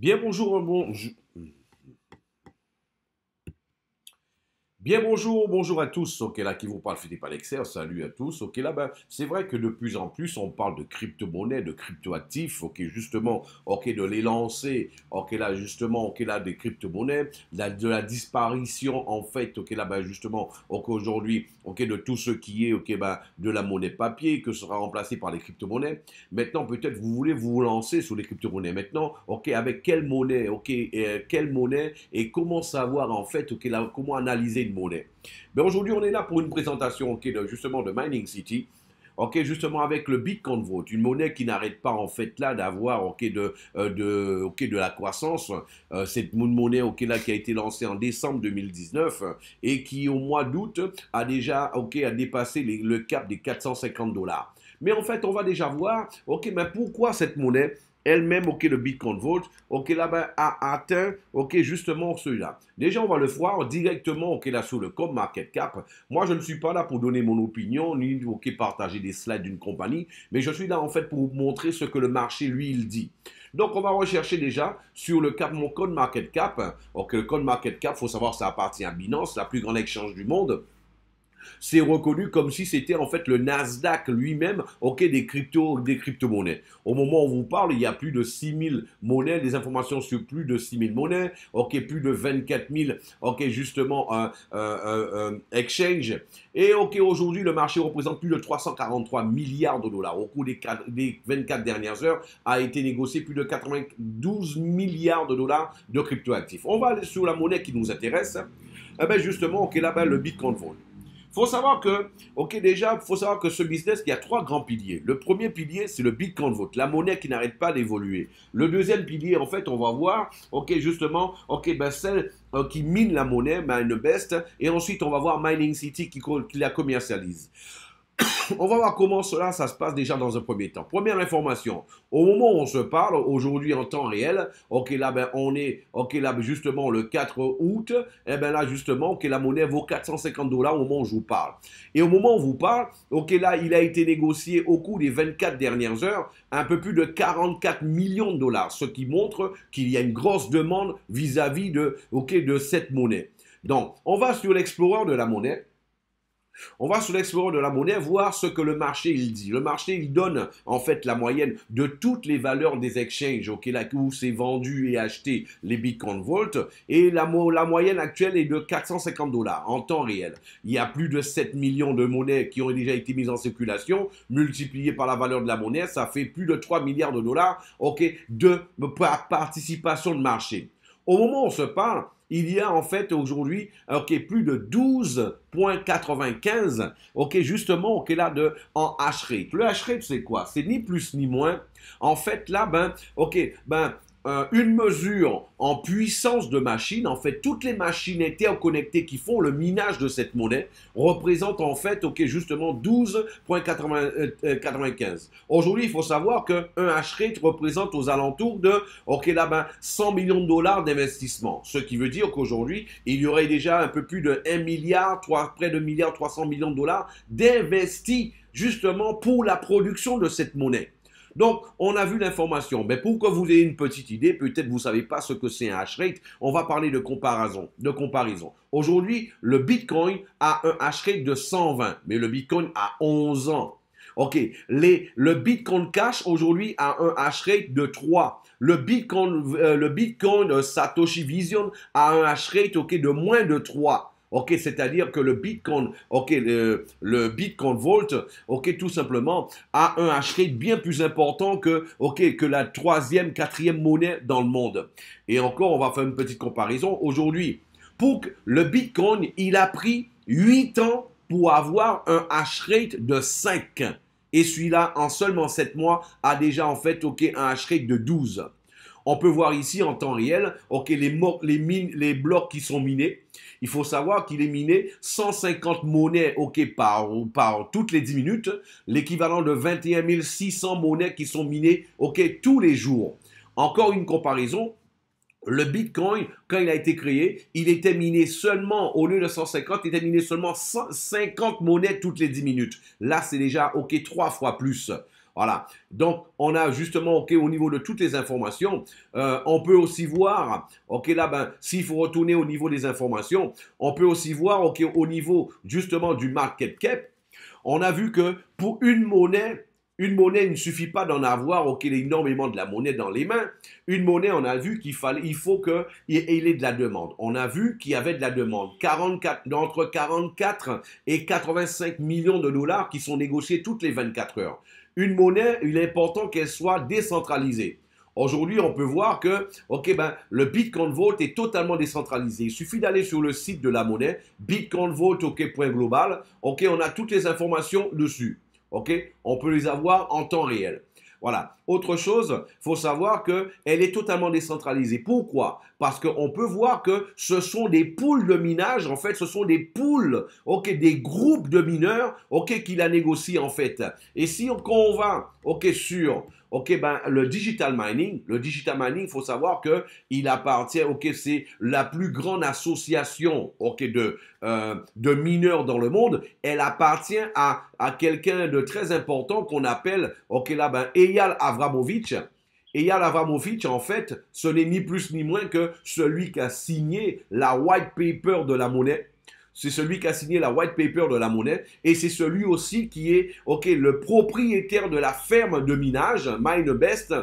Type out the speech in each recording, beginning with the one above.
Bien bonjour, Bien bonjour, bonjour à tous. Ok, là qui vous parle Philippe Alexer, salut à tous. Ok, là, ben, c'est vrai que de plus en plus on parle de crypto-monnaies, de crypto-actifs. Ok, justement, ok, de les lancer. Ok, là, justement, ok, là, des crypto-monnaies, de la disparition en fait. Ok, là, ben, justement, ok, aujourd'hui, ok, de tout ce qui est, ok, ben, de la monnaie papier que sera remplacé par les crypto-monnaies. Maintenant, peut-être vous voulez vous lancer sur les crypto-monnaies. Maintenant, ok, avec quelle monnaie, ok, quelle monnaie et comment savoir en fait, ok, là, comment analyser monnaie. Mais aujourd'hui, on est là pour une présentation okay, justement de Mining City. Ok, justement avec le Bitcoin Vote, une monnaie qui n'arrête pas en fait là d'avoir de la croissance. C'est une monnaie ok là qui a été lancée en décembre 2019 et qui au mois d'août a déjà ok a dépassé le cap des 450 $. Mais en fait, on va déjà voir ok mais pourquoi cette monnaie elle-même, ok, le Bitcoin Vault, ok, là-bas, a atteint, ok, justement celui-là. Déjà, on va le voir directement, ok, là, sur le CoinMarketCap. Moi, je ne suis pas là pour donner mon opinion, ni, ok, partager des slides d'une compagnie, mais je suis là, en fait, pour vous montrer ce que le marché, lui, il dit. Donc, on va rechercher déjà sur le cap, mon CoinMarketCap. Ok, le CoinMarketCap, il faut savoir, ça appartient à Binance, la plus grande exchange du monde. C'est reconnu comme si c'était en fait le Nasdaq lui-même, ok, des crypto-monnaies. Au moment où on vous parle, il y a plus de 6000 monnaies, des informations sur plus de 6000 monnaies, ok, plus de 24 000, ok, justement, exchange. Et ok, aujourd'hui, le marché représente plus de 343 milliards de dollars. Au cours des 24 dernières heures, a été négocié plus de 92 milliards de dollars de cryptoactifs. On va aller sur la monnaie qui nous intéresse. Eh bien, justement, ok, là-bas, le Bitcoin Vault. Faut savoir que, ok, déjà, faut savoir que ce business, il y a trois grands piliers. Le premier pilier, c'est le Bitcoin Vote, la monnaie qui n'arrête pas d'évoluer. Le deuxième pilier, en fait, on va voir, ok, justement, ok, ben celle qui mine la monnaie, MineBest, et ensuite on va voir Mining City qui la commercialise. On va voir comment cela, ça se passe déjà dans un premier temps. Première information, au moment où on se parle, aujourd'hui en temps réel, ok là ben on est, ok là justement le 4 août, et ben là justement, ok la monnaie vaut 450 $ au moment où je vous parle. Et au moment où je vous parle, ok là il a été négocié au cours des 24 dernières heures un peu plus de 44 millions de dollars, ce qui montre qu'il y a une grosse demande vis-à-vis de, ok, de cette monnaie. Donc on va sur l'explorer de la monnaie. On va sur l'explorer de la monnaie voir ce que le marché il dit. Le marché il donne en fait la moyenne de toutes les valeurs des exchanges là où c'est vendu et acheté les Bitcoin Vault et la moyenne actuelle est de 450 $ en temps réel. Il y a plus de 7 millions de monnaies qui ont déjà été mises en circulation, multiplié par la valeur de la monnaie, ça fait plus de 3 milliards de dollars de participation de marché. Au moment où on se parle, il y a en fait aujourd'hui plus de 12,95 justement là en hash rate. Le hash rate c'est quoi? C'est ni plus ni moins. En fait là une mesure en puissance de machine, en fait, toutes les machines interconnectées qui font le minage de cette monnaie représentent en fait, justement 12,95. Aujourd'hui, il faut savoir qu'un hash rate représente aux alentours de, 100 millions de dollars d'investissement. Ce qui veut dire qu'aujourd'hui, il y aurait déjà un peu plus de 1 milliard, près de 1 milliard 300 millions de dollars d'investis justement pour la production de cette monnaie. Donc, on a vu l'information. Mais pour que vous ayez une petite idée, peut-être vous ne savez pas ce que c'est un hash rate, on va parler de comparaison. Aujourd'hui, le Bitcoin a un hash rate de 120, mais le Bitcoin a 11 ans. Le Bitcoin Cash aujourd'hui a un hash rate de 3. Le Bitcoin Satoshi Vision a un hash rate de moins de 3. C'est-à-dire que le Bitcoin, le Bitcoin Vault, tout simplement, a un hash rate bien plus important que la troisième, quatrième monnaie dans le monde. Et encore, on va faire une petite comparaison. Aujourd'hui, pour que le Bitcoin, il a pris 8 ans pour avoir un hash rate de 5. Et celui-là, en seulement 7 mois, a déjà en fait un hash rate de 12. On peut voir ici en temps réel les blocs qui sont minés. Il faut savoir qu'il est miné 150 monnaies par toutes les 10 minutes, l'équivalent de 21 600 monnaies qui sont minées tous les jours. Encore une comparaison, le Bitcoin, quand il a été créé, il était miné seulement, au lieu de 150, il était miné seulement 150 monnaies toutes les 10 minutes. Là, c'est déjà 3 fois plus. Voilà. Donc, on a justement, OK, au niveau de toutes les informations, on peut aussi voir, OK, là, ben, s'il faut retourner au niveau des informations, on peut aussi voir, OK, au niveau justement du market cap, on a vu que pour une monnaie, il ne suffit pas d'en avoir, OK, énormément de la monnaie dans les mains. Une monnaie, on a vu il faut qu'il y ait de la demande. On a vu qu'il y avait de la demande. Entre 44 et 85 millions de dollars qui sont négociés toutes les 24 heures. Une monnaie, il est important qu'elle soit décentralisée. Aujourd'hui, on peut voir que le Bitcoin Vault est totalement décentralisé. Il suffit d'aller sur le site de la monnaie, bitcoinvault.global. On a toutes les informations dessus. On peut les avoir en temps réel. Voilà. Autre chose, il faut savoir qu'elle est totalement décentralisée. Pourquoi? Parce qu'on peut voir que ce sont des poules de minage. En fait, ce sont des poules, des groupes de mineurs, qui la négocient en fait. Et si on va, sur le digital mining, il faut savoir que il appartient, c'est la plus grande association, de mineurs dans le monde. Elle appartient à quelqu'un de très important qu'on appelle, Eyal Avramovich. Eyal Avramovich, en fait, ce n'est ni plus ni moins que celui qui a signé la white paper de la monnaie. C'est celui qui a signé la white paper de la monnaie et c'est celui aussi qui est le propriétaire de la ferme de minage MineBest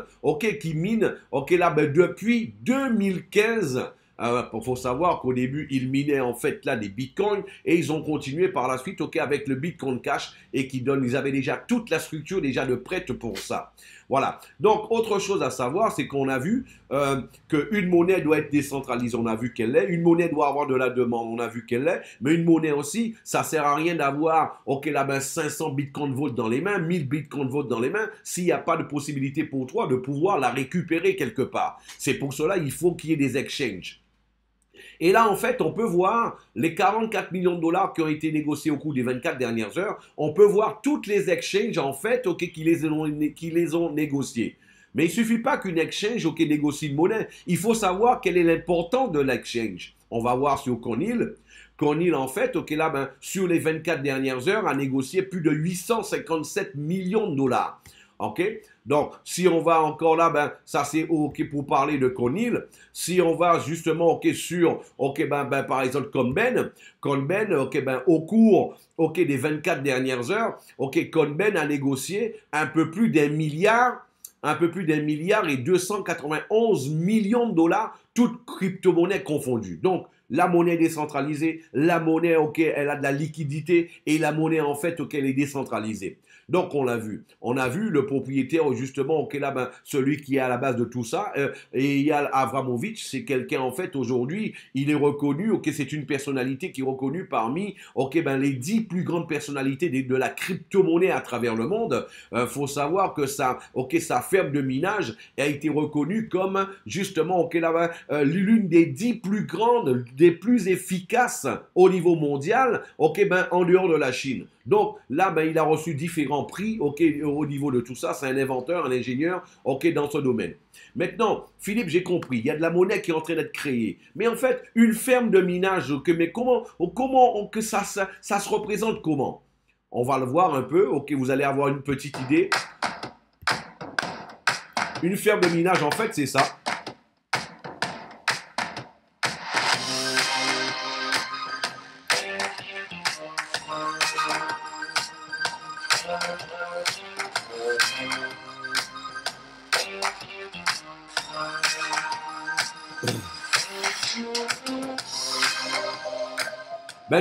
qui mine depuis 2015. Il faut savoir qu'au début, ils minaient en fait là des bitcoins et ils ont continué par la suite avec le Bitcoin Cash et ils avaient déjà toute la structure déjà de prête pour ça. Voilà. Donc, autre chose à savoir, c'est qu'on a vu qu'une monnaie doit être décentralisée, on a vu qu'elle l'est. Une monnaie doit avoir de la demande, on a vu qu'elle l'est. Mais une monnaie aussi, ça sert à rien d'avoir 500 Bitcoin Vault dans les mains, 1000 Bitcoin Vault dans les mains, s'il n'y a pas de possibilité pour toi de pouvoir la récupérer quelque part. C'est pour cela qu'il faut qu'il y ait des exchanges. Et là, en fait, on peut voir les 44 millions de dollars qui ont été négociés au cours des 24 dernières heures. On peut voir toutes les exchanges, en fait, qui les ont négociés. Mais il ne suffit pas qu'une exchange négocie une monnaie. Il faut savoir quel est l'importance de l'exchange. On va voir sur Conil. Conil, en fait, sur les 24 dernières heures, a négocié plus de 857 millions de dollars. Donc, si on va encore là, ça c'est pour parler de Conil. Si on va justement sur, par exemple, Conben, au cours, des 24 dernières heures, Conben a négocié un peu plus d'un milliard et 291 millions de dollars, toutes crypto-monnaies confondues. Donc, la monnaie décentralisée, la monnaie, elle a de la liquidité et la monnaie, en fait, elle est décentralisée. Donc, on l'a vu. On a vu le propriétaire, justement, celui qui est à la base de tout ça, Eyal Avramovich, c'est quelqu'un, en fait, aujourd'hui, il est reconnu, c'est une personnalité qui est reconnue parmi, les 10 plus grandes personnalités de la crypto-monnaie à travers le monde. Faut savoir que sa ferme de minage a été reconnue comme, justement, l'une des 10 plus grandes, des plus efficaces au niveau mondial, en dehors de la Chine. Donc là, il a reçu différents prix au niveau de tout ça. C'est un inventeur, un ingénieur dans ce domaine. Maintenant, Philippe, j'ai compris. Il y a de la monnaie qui est en train d'être créée. Mais en fait, une ferme de minage, mais comment que ça se représente comment? On va le voir un peu. Vous allez avoir une petite idée. Une ferme de minage, en fait, c'est ça.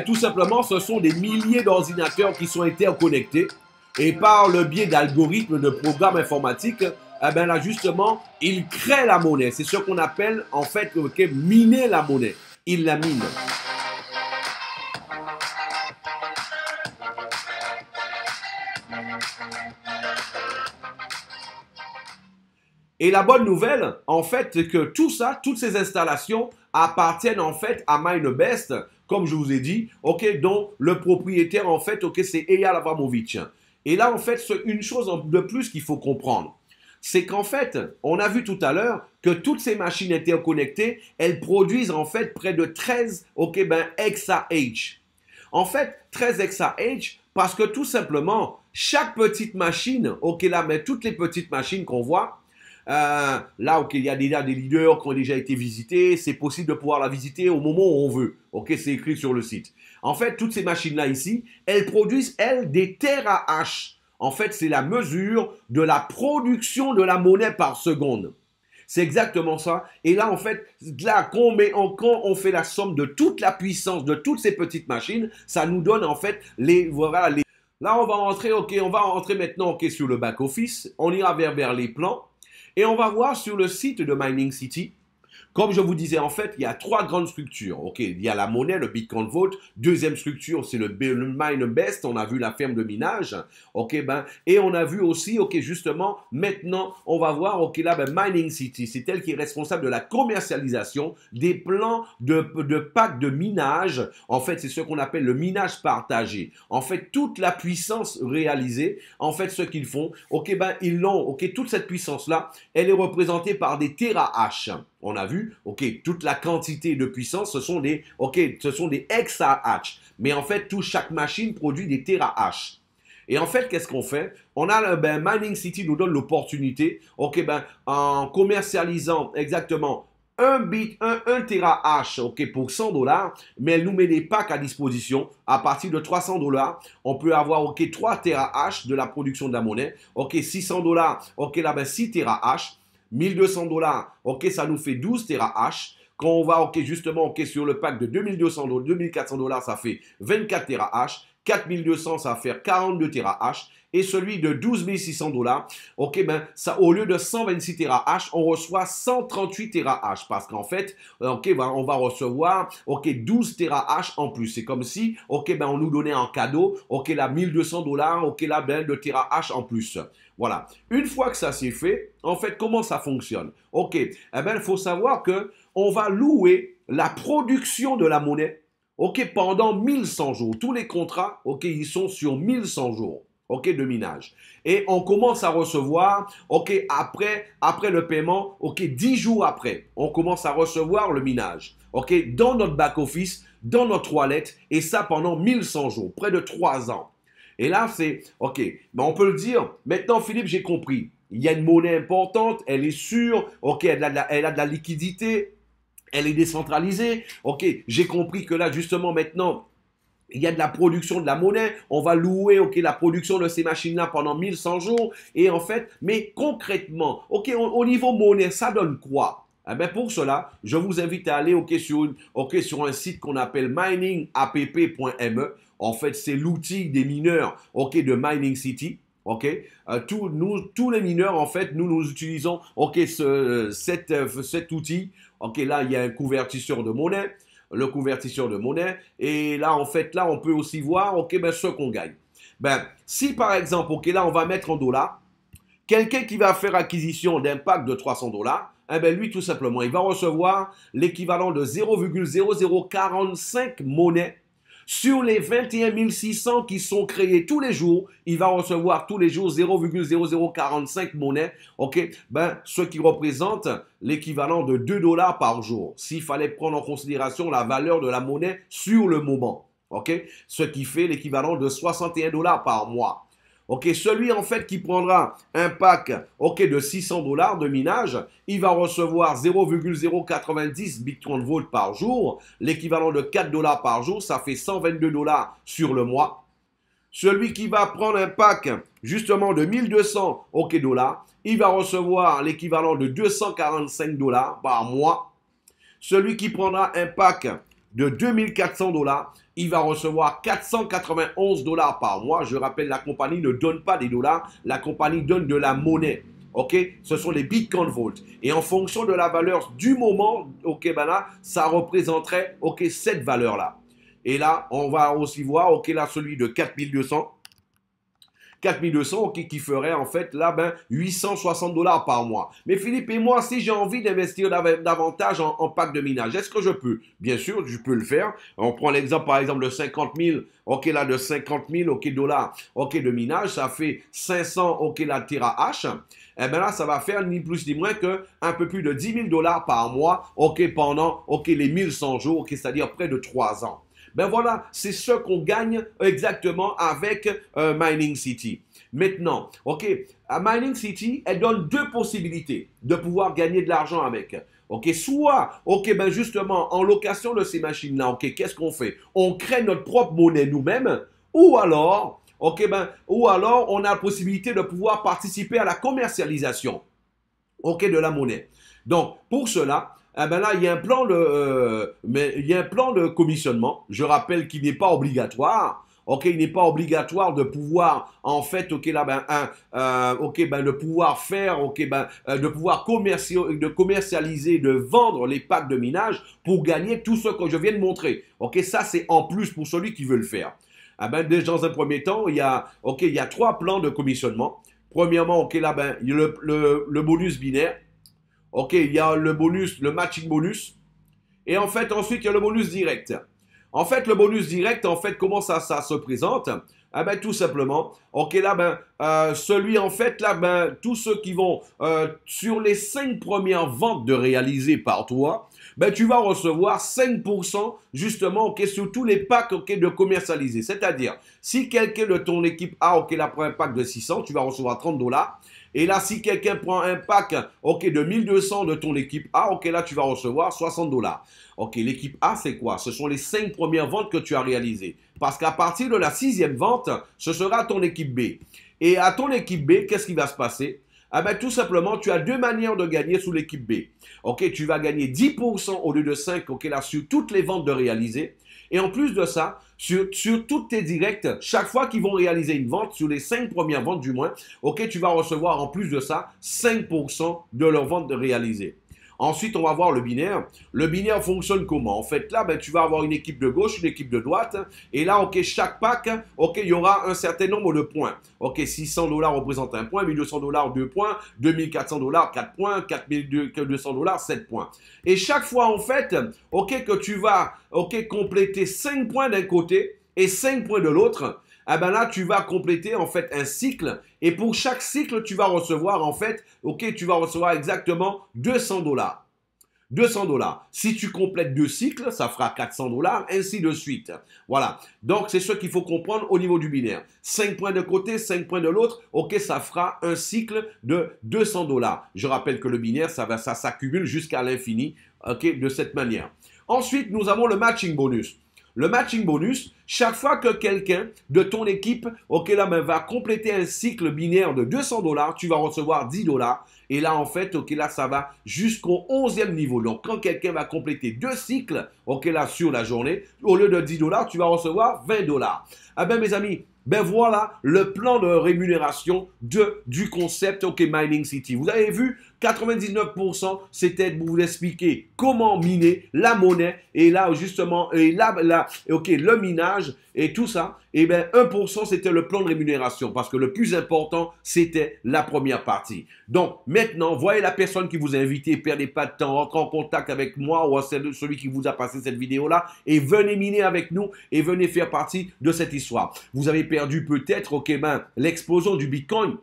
Tout simplement, ce sont des milliers d'ordinateurs qui sont interconnectés et par le biais d'algorithmes de programmes informatiques, là justement, ils créent la monnaie. C'est ce qu'on appelle en fait miner la monnaie. Ils la minent. Et la bonne nouvelle, en fait, c'est que tout ça, toutes ces installations appartiennent en fait à MineBest, comme je vous ai dit, dont le propriétaire, en fait, c'est Eyal Avramovich. Et là, en fait, une chose de plus qu'il faut comprendre, c'est qu'en fait, on a vu tout à l'heure que toutes ces machines interconnectées, elles produisent en fait près de 13 exahash. En fait, 13 exahash, Parce que tout simplement, chaque petite machine, ok, là, mais toutes les petites machines qu'on voit, là, ok, il y a déjà des leaders qui ont déjà été visités. C'est possible de pouvoir la visiter au moment où on veut. Ok, c'est écrit sur le site. En fait, toutes ces machines-là ici, elles produisent, elles, des TH. En fait, c'est la mesure de la production de la monnaie par seconde. C'est exactement ça. Et là, en fait, là, quand on fait la somme de toute la puissance de toutes ces petites machines, ça nous donne en fait voilà, les. Là, on va rentrer, ok, on va rentrer maintenant, ok, sur le back office. On ira vers les plans et on va voir sur le site de Mining City. Comme je vous disais, en fait, il y a trois grandes structures. Ok, il y a la monnaie, le Bitcoin Vault. Deuxième structure, c'est le MineBest. On a vu la ferme de minage. Ok, ben, et on a vu aussi, ok, justement, maintenant, on va voir, ok, là, ben, Mining City, c'est elle qui est responsable de la commercialisation des plans de packs de minage. En fait, c'est ce qu'on appelle le minage partagé. En fait, toute la puissance réalisée, en fait, ce qu'ils font, ok, ben, ils l'ont, ok, toute cette puissance-là, elle est représentée par des terahash. On a vu, ok, toute la quantité de puissance, ce sont des exahash. Mais en fait, chaque machine produit des terahash. Et en fait, qu'est-ce qu'on fait? On a, Mining City nous donne l'opportunité, ok, ben, en commercialisant exactement un terahash, ok, pour 100 $, mais elle nous met des packs à disposition. À partir de 300 $, on peut avoir, ok, 3 terahash de la production de la monnaie. Ok, 600 $, ok, là, ben, 6 terahash. 1200 $, ok, ça nous fait 12 terahash. Quand on va, ok, justement, ok, sur le pack de 2200 $, 2400 $, ça fait 24 terahash. 4200, ça va faire 42 terahash. Et celui de 12 600 $, ok, ben, ça, au lieu de 126 terahash, on reçoit 138 terahash. Parce qu'en fait, ok, ben, on va recevoir, ok, 12 terahash en plus. C'est comme si, ok, ben, on nous donnait en cadeau, ok, là, 1200 $, ok, là, ben, de terahash en plus. Voilà. Une fois que ça c'est fait, en fait, comment ça fonctionne? Ok, eh ben, il faut savoir que on va louer la production de la monnaie, ok, pendant 1100 jours. Tous les contrats, ok, ils sont sur 1100 jours, ok, de minage. Et on commence à recevoir, ok, après le paiement, ok, 10 jours après, on commence à recevoir le minage, ok, dans notre back-office, dans notre wallet, et ça pendant 1100 jours, près de 3 ans. Et là, c'est, ok, ben on peut le dire. Maintenant, Philippe, j'ai compris. Il y a une monnaie importante, elle est sûre, ok, elle a de la liquidité, elle est décentralisée. Ok, j'ai compris que là, justement, maintenant, il y a de la production de la monnaie. On va louer, ok, la production de ces machines-là pendant 1100 jours. Et en fait, mais concrètement, ok, au niveau monnaie, ça donne quoi? Eh bien, pour cela, je vous invite à aller sur un site qu'on appelle miningapp.me. En fait, c'est l'outil des mineurs, ok, de Mining City. Ok, tous les mineurs, en fait, nous utilisons, ok, cet outil. Ok, là, il y a un convertisseur de monnaie, le convertisseur de monnaie. Et là, en fait, là, on peut aussi voir, ok, ben, ce qu'on gagne. Ben, si par exemple, ok, là, on va mettre en dollars, quelqu'un qui va faire acquisition d'un pack de 300 $, eh ben, lui, tout simplement, il va recevoir l'équivalent de 0,0045 monnaies. Sur les 21 600 qui sont créés tous les jours, il va recevoir tous les jours 0,0045 monnaies, ok, ben, ce qui représente l'équivalent de 2 $ par jour, s'il fallait prendre en considération la valeur de la monnaie sur le moment, ok, ce qui fait l'équivalent de 61 $ par mois. Ok, celui en fait qui prendra un pack, ok, de 600 $ de minage, il va recevoir 0,090 Bitcoin Vault par jour, l'équivalent de 4 $ par jour, ça fait 122 $ sur le mois. Celui qui va prendre un pack justement de 1200 $, il va recevoir l'équivalent de 245 $ par mois. Celui qui prendra un pack de 2400 $, il va recevoir 491 $ par mois. Je rappelle, la compagnie ne donne pas des dollars, la compagnie donne de la monnaie. Ok, ce sont les Bitcoin Vault. Et en fonction de la valeur du moment, ok, ben là, ça représenterait, ok, cette valeur-là. Et là, on va aussi voir, ok, là, celui de 4200. 4200, ok, qui ferait en fait là, ben, 860 $ par mois. Mais Philippe et moi, si j'ai envie d'investir davantage en pack de minage, est-ce que je peux? Bien sûr, je peux le faire. On prend l'exemple, par exemple, de 50 000, ok, là, de 50 000, ok, dollars, ok, de minage, ça fait 500, ok, là, terahash. Eh bien là, ça va faire ni plus ni moins que un peu plus de 10 000 $ par mois, ok, pendant, ok, les 1100 jours, ok, c'est-à-dire près de 3 ans. Ben voilà, c'est ce qu'on gagne exactement avec Mining City. Maintenant, ok, à Mining City, elle donne deux possibilités de pouvoir gagner de l'argent avec. Ok, soit, ok, ben justement, en location de ces machines-là, ok, qu'est-ce qu'on fait? On crée notre propre monnaie nous-mêmes, ou alors, ok, ben, ou alors, on a la possibilité de pouvoir participer à la commercialisation, ok, de la monnaie. Donc, pour cela, eh ben là, il y a un plan il y a un plan de commissionnement. Je rappelle qu'il n'est pas obligatoire. Ok, il n'est pas obligatoire de pouvoir, en fait, ok, là, ben, ok, ben, de pouvoir faire, ok, ben, de pouvoir commercialiser, de vendre les packs de minage pour gagner tout ce que je viens de montrer. Ok, ça, c'est en plus pour celui qui veut le faire. Ah ben, déjà, dans un premier temps, ok, il y a trois plans de commissionnement. Premièrement, ok, là, ben, il y a le bonus binaire. Ok, il y a le bonus, le matching bonus. Et en fait, ensuite, il y a le bonus direct. En fait, le bonus direct, en fait, comment ça se présente? Ah ben, tout simplement, ok, là, ben, celui, en fait, là, ben, tous ceux qui vont sur les 5 premières ventes de réalisées par toi, ben, tu vas recevoir 5% justement, ok, sur tous les packs, ok, de commercialisés. C'est-à-dire, si quelqu'un de ton équipe A, ok, là, prend un pack de 600, tu vas recevoir 30 dollars. Et là, si quelqu'un prend un pack, ok, de 1200 de ton équipe A, ok, là, tu vas recevoir 60 dollars. Ok, l'équipe A, c'est quoi? Ce sont les 5 premières ventes que tu as réalisées. Parce qu'à partir de la 6e vente, ce sera ton équipe B. Et à ton équipe B, qu'est-ce qui va se passer? Ah ben, tout simplement, tu as deux manières de gagner sous l'équipe B. Ok, tu vas gagner 10% au lieu de 5, ok, là, sur toutes les ventes de réalisées. Et en plus de ça, sur toutes tes directs, chaque fois qu'ils vont réaliser une vente, sur les 5 premières ventes du moins, ok, tu vas recevoir en plus de ça 5% de leur vente de réalisée. Ensuite, on va voir le binaire. Le binaire fonctionne comment? En fait, là, ben, tu vas avoir une équipe de gauche, une équipe de droite. Et là, ok, chaque pack, ok, il y aura un certain nombre de points. Ok, 600 dollars représente un point, 1200 dollars 2 points, 2400 dollars 4 points, 4200 dollars 7 points. Et chaque fois, en fait, ok, que tu vas, ok, compléter 5 points d'un côté et 5 points de l'autre, ah ben là, tu vas compléter en fait un cycle. Et pour chaque cycle, tu vas recevoir en fait, ok, tu vas recevoir exactement 200 dollars. 200 dollars. Si tu complètes deux cycles, ça fera 400 dollars, ainsi de suite. Voilà. Donc, c'est ce qu'il faut comprendre au niveau du binaire. 5 points de côté, 5 points de l'autre. Ok, ça fera un cycle de 200 dollars. Je rappelle que le binaire, ça s'accumule jusqu'à l'infini, ok, de cette manière. Ensuite, nous avons le matching bonus. Le matching bonus, chaque fois que quelqu'un de ton équipe, ok, là, va compléter un cycle binaire de 200 dollars, tu vas recevoir 10 dollars. Et là, en fait, ok, là, ça va jusqu'au 11e niveau. Donc, quand quelqu'un va compléter deux cycles, ok, là, sur la journée, au lieu de 10 dollars, tu vas recevoir 20 dollars. Ah ben, mes amis, ben voilà le plan de rémunération du concept OK Mining City. Vous avez vu, 99% c'était de vous expliquer comment miner la monnaie et là justement OK, le minage et tout ça. Et bien 1% c'était le plan de rémunération parce que le plus important c'était la première partie. Donc maintenant, voyez la personne qui vous a invité, perdez pas de temps, rentrez en contact avec moi ou celui qui vous a passé cette vidéo là et venez miner avec nous et venez faire partie de cette histoire. Vous avez perdu peut-être, ok, ben, l'explosion du Bitcoin.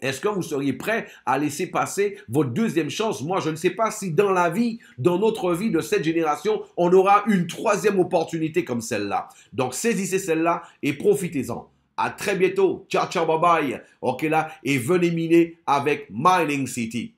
Est-ce que vous seriez prêt à laisser passer votre deuxième chance? Moi, je ne sais pas si dans la vie, dans notre vie de cette génération, on aura une troisième opportunité comme celle-là. Donc, saisissez celle-là et profitez-en. À très bientôt. Ciao, ciao, bye bye. Ok, là, et venez miner avec Mining City.